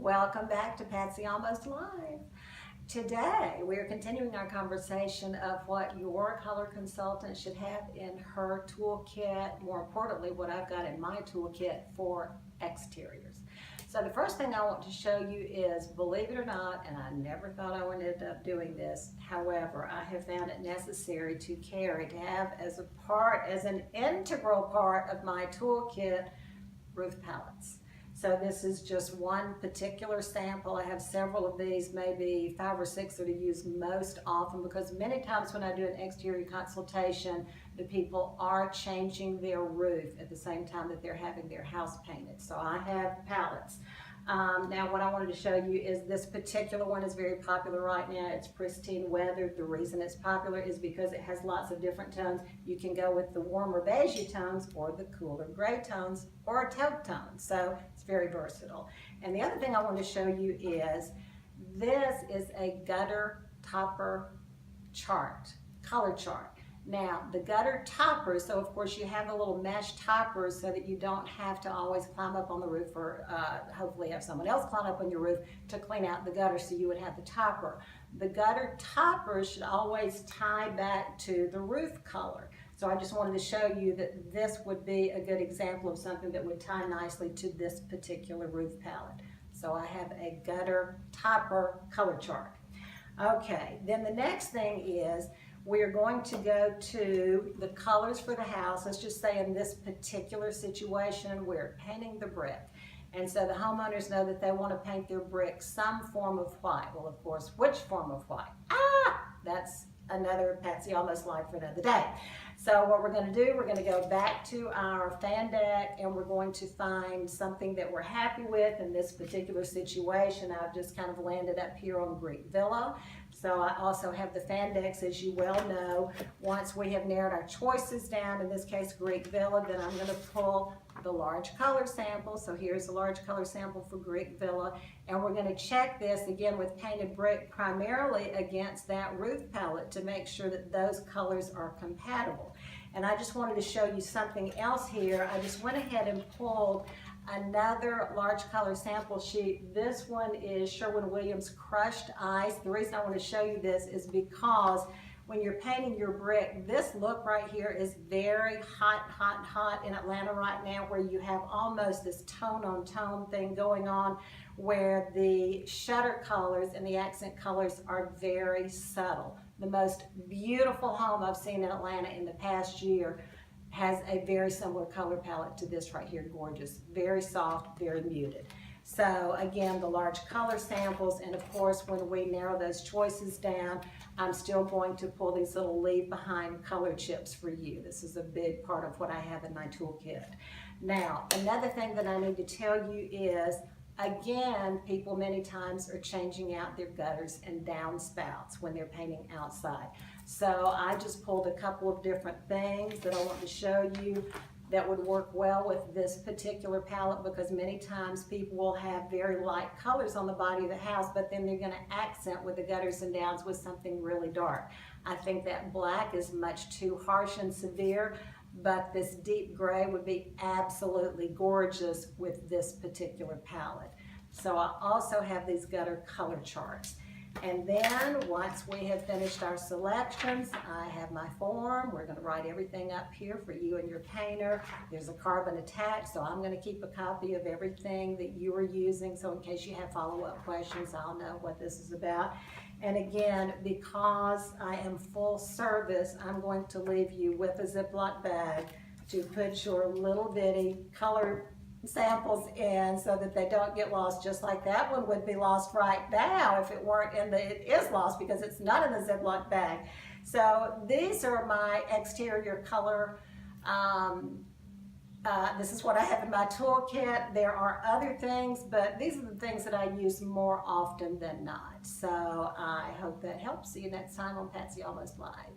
Welcome back to Patsy Almost Live. Today we are continuing our conversation of what your color consultant should have in her toolkit, more importantly what I've got in my toolkit for exteriors. So the first thing I want to show you is, believe it or not, and I never thought I would end up doing this, however, I have found it necessary to have as an integral part of my toolkit, roof palettes. So this is just one particular sample. I have several of these, maybe 5 or 6 that I use most often, because many times when I do an exterior consultation, the people are changing their roof at the same time that they're having their house painted. So I have palettes. Now what I wanted to show you is this particular one is very popular right now. It's pristine weathered. The reason it's popular is because it has lots of different tones. You can go with the warmer beigey tones or the cooler gray tones or taupe tones. So it's very versatile. And the other thing I want to show you is this is a gutter topper chart, color chart. Now, the gutter toppers, so of course you have the little mesh toppers so that you don't have to always climb up on the roof, or hopefully have someone else climb up on your roof to clean out the gutter, so you would have the topper. The gutter toppers should always tie back to the roof color. So I just wanted to show you that this would be a good example of something that would tie nicely to this particular roof palette. So I have a gutter topper color chart. Okay, then the next thing is, we're going to go to the colors for the house. Let's just say in this particular situation, we're painting the brick. And so the homeowners know that they want to paint their brick some form of white. Well, of course, which form of white? That's another Patsy Almost Live for another day. So what we're going to do, we're going to go back to our fan deck and we're going to find something that we're happy with. In this particular situation, I've just kind of landed up here on Greek Villa. So I also have the fan decks, as you well know. Once we have narrowed our choices down, in this case Greek Villa, then I'm going to pull the large color sample. So here's the large color sample for Greek Villa, and we're going to check this again with painted brick primarily against that roof palette to make sure that those colors are compatible. And I just wanted to show you something else here. I just went ahead and pulled another large color sample sheet. This one is Sherwin-Williams Crushed Ice. The reason I want to show you this is because when you're painting your brick, this look right here is very hot in Atlanta right now, where you have almost this tone on tone thing going on, where the shutter colors and the accent colors are very subtle. The most beautiful home I've seen in Atlanta in the past year has a very similar color palette to this right here. Gorgeous, very soft, very muted. So again, the large color samples, and of course when we narrow those choices down, I'm still going to pull these little leave behind color chips for you. This is a big part of what I have in my toolkit. Now, another thing that I need to tell you is, again, people many times are changing out their gutters and downspouts when they're painting outside. So I just pulled a couple of different things that I want to show you that would work well with this particular palette, because many times people will have very light colors on the body of the house, but then they're going to accent with the gutters and downs with something really dark. I think that black is much too harsh and severe, but this deep gray would be absolutely gorgeous with this particular palette. So I also have these gutter color charts. And then once we have finished our selections, I have my form. We're going to write everything up here for you and your painter. There's a carbon attached, so I'm going to keep a copy of everything that you are using, so in case you have follow-up questions, I'll know what this is about. And again, because I am full service, I'm going to leave you with a Ziploc bag to put your little bitty color samples in so that they don't get lost, just like that one would be lost right now if it weren't in the, it is lost because it's not in the Ziploc bag. So these are my exterior color. This is what I have in my toolkit. There are other things, but these are the things that I use more often than not. So I hope that helps. See you next time on Patsy Almost Live.